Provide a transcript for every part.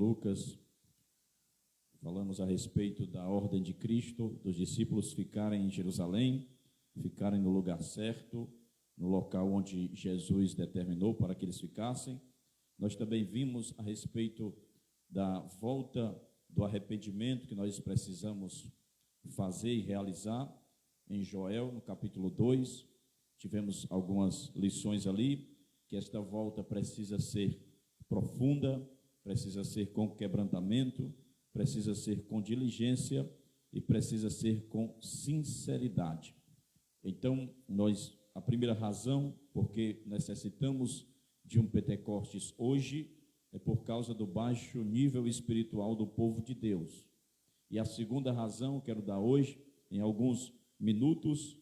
Lucas, falamos a respeito da ordem de Cristo, dos discípulos ficarem em Jerusalém, ficarem no lugar certo, no local onde Jesus determinou para que eles ficassem. Nós também vimos a respeito da volta do arrependimento que nós precisamos fazer e realizar em Joel, no capítulo 2. Tivemos algumas lições ali, que esta volta precisa ser profunda, precisa ser com quebrantamento, precisa ser com diligência e precisa ser com sinceridade. Então, a primeira razão porque necessitamos de um Pentecostes hoje é por causa do baixo nível espiritual do povo de Deus. E a segunda razão eu quero dar hoje, em alguns minutos,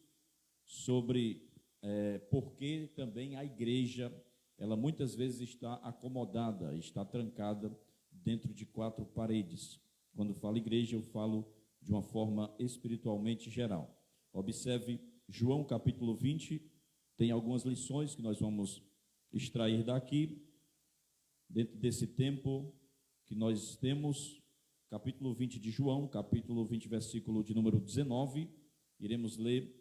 sobre porque também a igreja, ela muitas vezes está acomodada, está trancada dentro de quatro paredes. Quando falo igreja, eu falo de uma forma espiritualmente geral. Observe João capítulo 20, tem algumas lições que nós vamos extrair daqui, dentro desse tempo que nós temos. Capítulo 20 de João, capítulo 20, versículo de número 19, iremos ler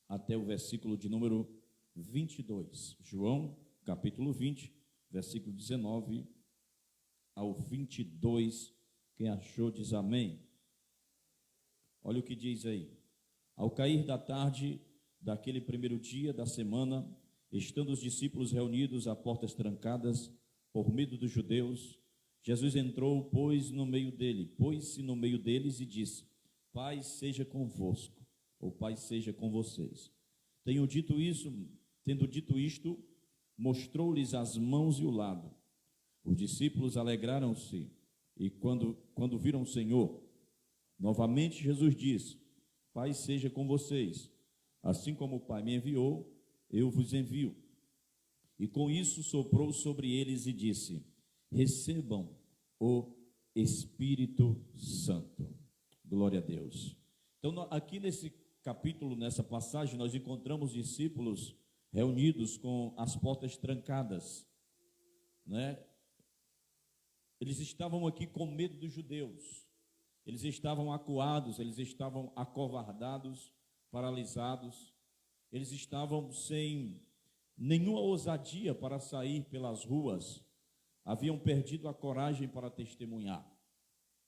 até o versículo de número 22. João, capítulo 20, versículo 19 ao 22. Quem achou diz amém. Olha o que diz aí. Ao cair da tarde daquele primeiro dia da semana, estando os discípulos reunidos a portas trancadas por medo dos judeus, Jesus entrou, pôs-se no meio deles e disse: Paz seja convosco, ou paz seja com vocês. Tendo dito isto, mostrou-lhes as mãos e o lado. Os discípulos alegraram-se, e quando viram o Senhor, novamente Jesus disse: Paz seja com vocês. Assim como o Pai me enviou, eu vos envio. E com isso soprou sobre eles e disse: Recebam o Espírito Santo. Glória a Deus. Então, aqui nesse capítulo, nessa passagem, nós encontramos discípulos reunidos com as portas trancadas, né? Eles estavam aqui com medo dos judeus. Eles estavam acuados, eles estavam acovardados, paralisados. Eles estavam sem nenhuma ousadia para sair pelas ruas, haviam perdido a coragem para testemunhar.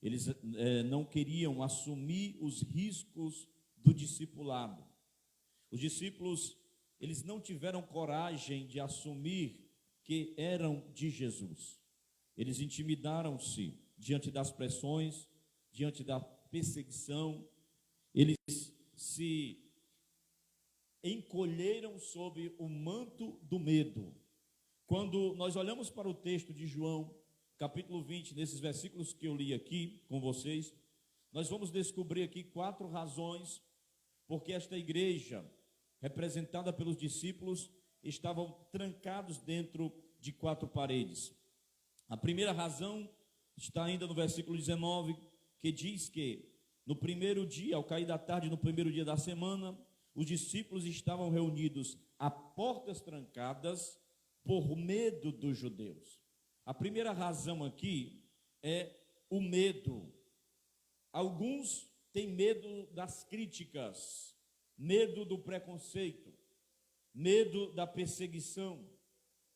Eles não queriam assumir os riscos do discipulado. Os discípulos, eles não tiveram coragem de assumir que eram de Jesus. Eles intimidaram-se diante das pressões, diante da perseguição. Eles se encolheram sob o manto do medo. Quando nós olhamos para o texto de João, capítulo 20, nesses versículos que eu li aqui com vocês, nós vamos descobrir aqui 4 razões porque esta igreja, representada pelos discípulos, estavam trancados dentro de 4 paredes. A primeira razão está ainda no versículo 19, que diz que no primeiro dia, ao cair da tarde, no primeiro dia da semana, os discípulos estavam reunidos a portas trancadas por medo dos judeus. A primeira razão aqui é o medo. Alguns têm medo das críticas, medo do preconceito, medo da perseguição,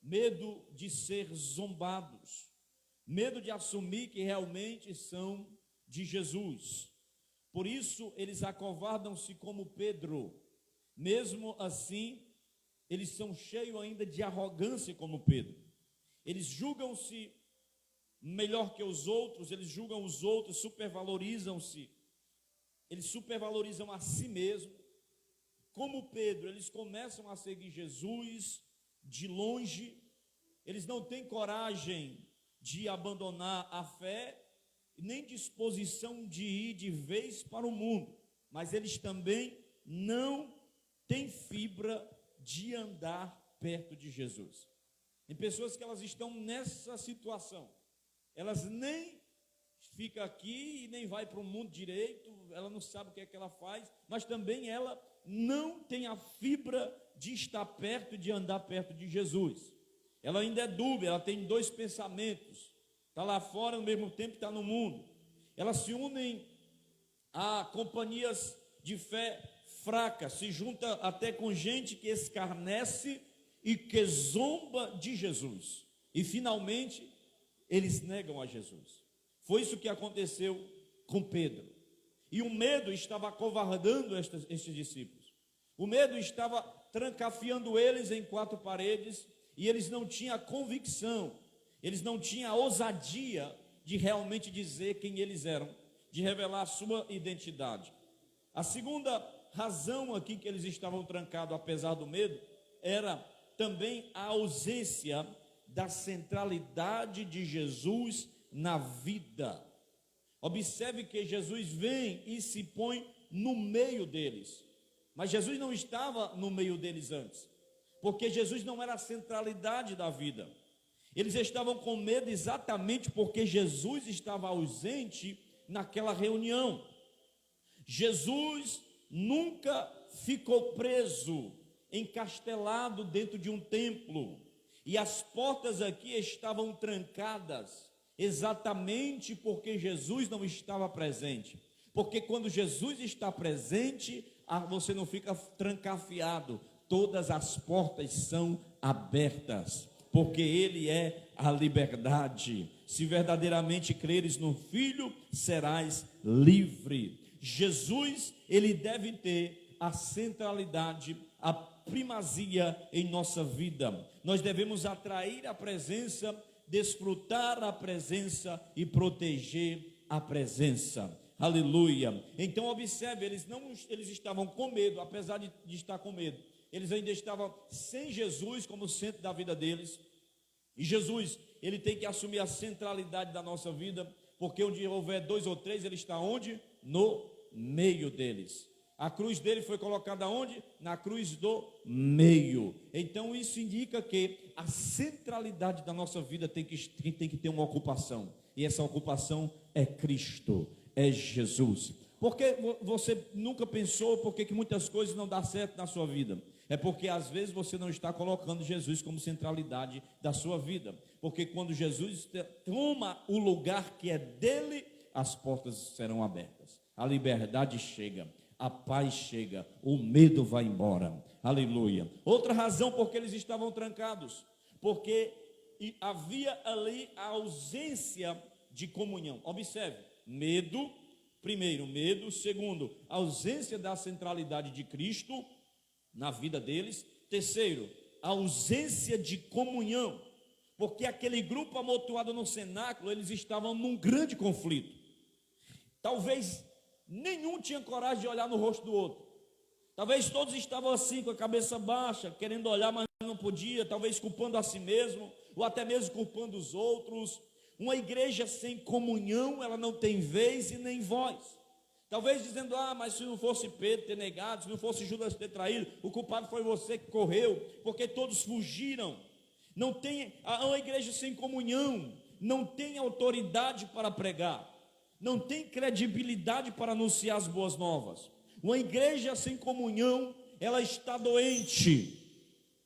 medo de ser zombados, medo de assumir que realmente são de Jesus. Por isso, eles acovardam-se como Pedro. Mesmo assim, eles são cheios ainda de arrogância como Pedro. Eles julgam-se melhor que os outros, eles julgam os outros, supervalorizam-se. Eles supervalorizam a si mesmo. Como Pedro, eles começam a seguir Jesus de longe. Eles não têm coragem de abandonar a fé, nem disposição de ir de vez para o mundo. Mas eles também não têm fibra de andar perto de Jesus. Tem pessoas que elas estão nessa situação. Elas nem ficam aqui e nem vai para o mundo direito, ela não sabe o que é que ela faz, mas também ela não tem a fibra de estar perto, de andar perto de Jesus. Ela ainda é dúbia, ela tem 2 pensamentos. está lá fora, ao mesmo tempo está no mundo. Elas se unem a companhias de fé fracas, se junta até com gente que escarnece e que zomba de Jesus. E finalmente, eles negam a Jesus. Foi isso que aconteceu com Pedro. E o medo estava acovardando estes discípulos. O medo estava trancafiando eles em quatro paredes, e eles não tinham a convicção, eles não tinham a ousadia de realmente dizer quem eles eram, de revelar a sua identidade. A segunda razão aqui que eles estavam trancados, apesar do medo, era também a ausência da centralidade de Jesus na vida. Observe que Jesus vem e se põe no meio deles, mas Jesus não estava no meio deles antes, porque Jesus não era a centralidade da vida. Eles estavam com medo exatamente porque Jesus estava ausente naquela reunião. Jesus nunca ficou preso, encastelado dentro de um templo, e as portas aqui estavam trancadas, exatamente porque Jesus não estava presente. Porque quando Jesus está presente, você não fica trancafiado, todas as portas são abertas, porque Ele é a liberdade. Se verdadeiramente creres no Filho, serás livre. Jesus, Ele deve ter a centralidade, a primazia em nossa vida. Nós devemos atrair a presença, desfrutar a presença e proteger a presença. Aleluia. Então observe, eles estavam com medo, apesar de estar com medo, eles ainda estavam sem Jesus como centro da vida deles. E Jesus, Ele tem que assumir a centralidade da nossa vida, porque onde houver dois ou três, Ele está onde? No meio deles. A cruz dele foi colocada onde? Na cruz do meio. Então isso indica que a centralidade da nossa vida tem que ter uma ocupação. E essa ocupação é Cristo, é Jesus. Porque você nunca pensou por que muitas coisas não dão certo na sua vida? É porque às vezes você não está colocando Jesus como centralidade da sua vida. Porque quando Jesus toma o lugar que é dele, as portas serão abertas. A liberdade chega. A paz chega, o medo vai embora, aleluia. Outra razão porque eles estavam trancados, porque havia ali a ausência de comunhão. Observe, medo, primeiro medo, segundo, ausência da centralidade de Cristo na vida deles, terceiro, ausência de comunhão, porque aquele grupo amontoado no cenáculo, eles estavam num grande conflito. Talvez nenhum tinha coragem de olhar no rosto do outro. Talvez todos estavam assim, com a cabeça baixa, querendo olhar, mas não podia, talvez culpando a si mesmo, ou até mesmo culpando os outros. Uma igreja sem comunhão, ela não tem vez e nem voz. Talvez dizendo, mas se não fosse Pedro ter negado, se não fosse Judas ter traído, o culpado foi você que correu, porque todos fugiram. Não tem, uma igreja sem comunhão não tem autoridade para pregar, não tem credibilidade para anunciar as boas novas. Uma igreja sem comunhão, ela está doente,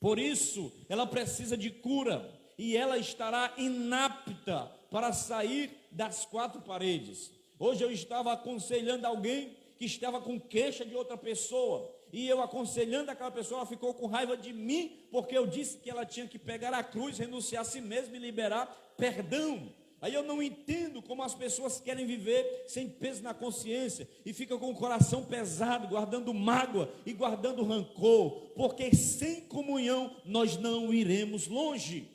por isso ela precisa de cura, e ela estará inapta para sair das quatro paredes. Hoje eu estava aconselhando alguém que estava com queixa de outra pessoa, e eu aconselhando aquela pessoa, ela ficou com raiva de mim, porque eu disse que ela tinha que pegar a cruz, renunciar a si mesma e liberar perdão. Aí eu não entendo como as pessoas querem viver sem peso na consciência e ficam com o coração pesado, guardando mágoa e guardando rancor, porque sem comunhão nós não iremos longe.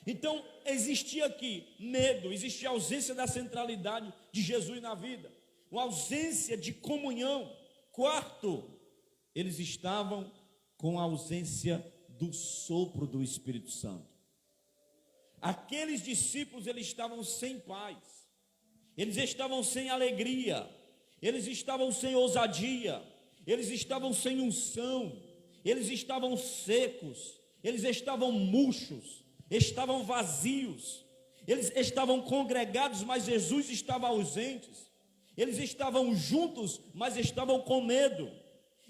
Então existia aqui medo, existia ausência da centralidade de Jesus na vida, uma ausência de comunhão. Quarto, eles estavam com a ausência do sopro do Espírito Santo. Aqueles discípulos, eles estavam sem paz, eles estavam sem alegria, eles estavam sem ousadia, eles estavam sem unção, eles estavam secos, eles estavam murchos, estavam vazios, eles estavam congregados, mas Jesus estava ausente, eles estavam juntos, mas estavam com medo.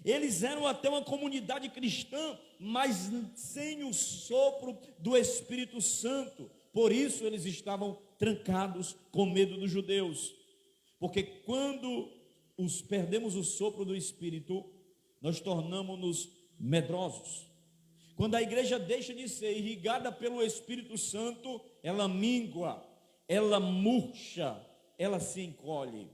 Eles eram até uma comunidade cristã, mas sem o sopro do Espírito Santo. Por isso eles estavam trancados com medo dos judeus. Porque quando perdemos o sopro do Espírito, nós tornamos-nos medrosos. Quando a igreja deixa de ser irrigada pelo Espírito Santo, ela mingua, ela murcha, ela se encolhe.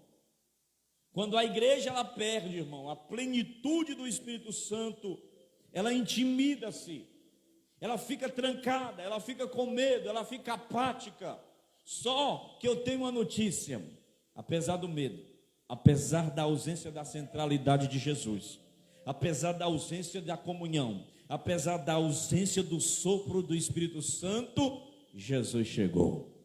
Quando a igreja ela perde, irmão, a plenitude do Espírito Santo, ela intimida-se, ela fica trancada, ela fica com medo, ela fica apática. Só que eu tenho uma notícia: apesar do medo, apesar da ausência da centralidade de Jesus, apesar da ausência da comunhão, apesar da ausência do sopro do Espírito Santo, Jesus chegou.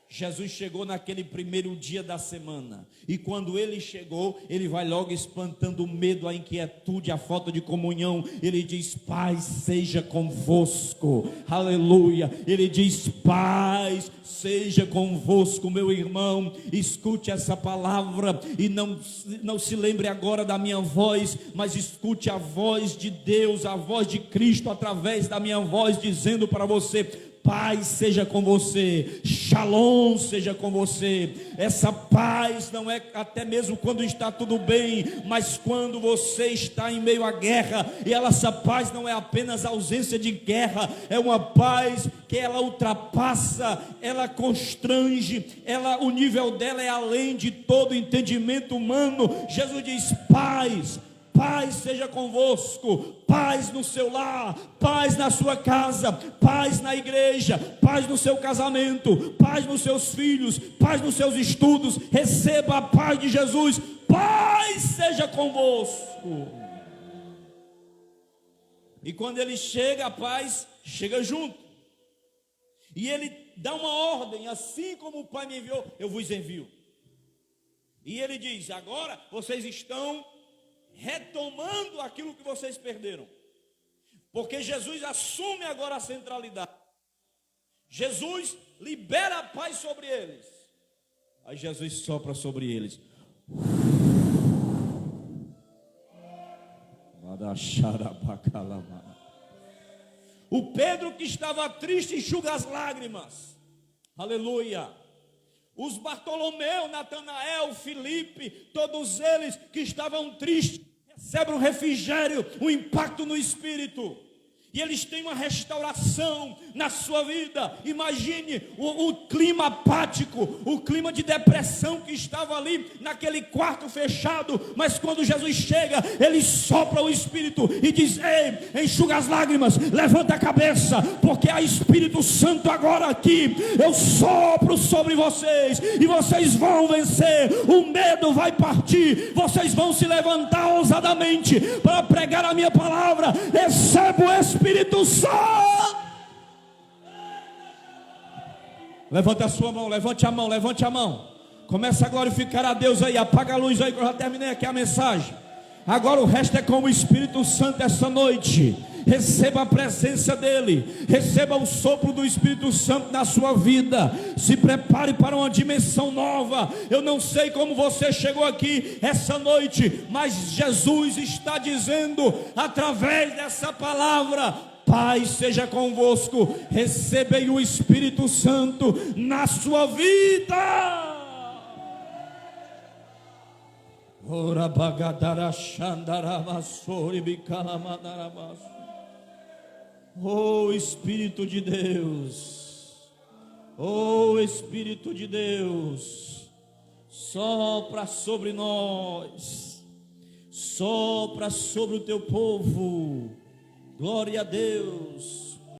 Jesus chegou naquele primeiro dia da semana, e quando ele chegou, ele vai logo espantando o medo, a inquietude, a falta de comunhão. Ele diz: paz seja convosco, aleluia. Ele diz: paz seja convosco, meu irmão. Escute essa palavra e não se lembre agora da minha voz, mas escute a voz de Deus, a voz de Cristo através da minha voz, dizendo para você: paz seja com você, shalom seja com você. Essa paz não é até mesmo quando está tudo bem, mas quando você está em meio à guerra. E essa paz não é apenas ausência de guerra, é uma paz que ela ultrapassa, ela constrange, o nível dela é além de todo entendimento humano. Jesus diz: paz seja convosco, paz no seu lar, paz na sua casa, paz na igreja, paz no seu casamento, paz nos seus filhos, paz nos seus estudos. Receba a paz de Jesus. Paz seja convosco. E quando ele chega, a paz chega junto. E ele dá uma ordem: assim como o Pai me enviou, eu vos envio. E ele diz: agora vocês estão retomando aquilo que vocês perderam, porque Jesus assume agora a centralidade. Jesus libera a paz sobre eles. Aí Jesus sopra sobre eles. O Pedro que estava triste enxuga as lágrimas, aleluia. Os Bartolomeu, Natanael, Filipe, todos eles que estavam tristes, recebem um refrigério, um impacto no Espírito. E eles têm uma restauração na sua vida. Imagine o clima apático, o clima de depressão que estava ali naquele quarto fechado. Mas quando Jesus chega, ele sopra o Espírito e diz: ei, enxuga as lágrimas, levanta a cabeça, porque há Espírito Santo agora aqui. Eu sopro sobre vocês e vocês vão vencer. O medo vai partir, vocês vão se levantar ousadamente para pregar a minha palavra. Receba o Espírito Santo. Levante a sua mão, levante a mão, levante a mão. Começa a glorificar a Deus aí. Apaga a luz aí que eu já terminei aqui a mensagem. Agora o resto é com o Espírito Santo essa noite. Receba a presença dele, receba o sopro do Espírito Santo na sua vida. Se prepare para uma dimensão nova. Eu não sei como você chegou aqui essa noite, mas Jesus está dizendo através dessa palavra: paz seja convosco. Recebei o Espírito Santo na sua vida. Ora bagadara xandarabasori bicalamadarabasso. Oh Espírito de Deus, oh Espírito de Deus, sopra sobre nós, sopra sobre o teu povo. Glória a Deus.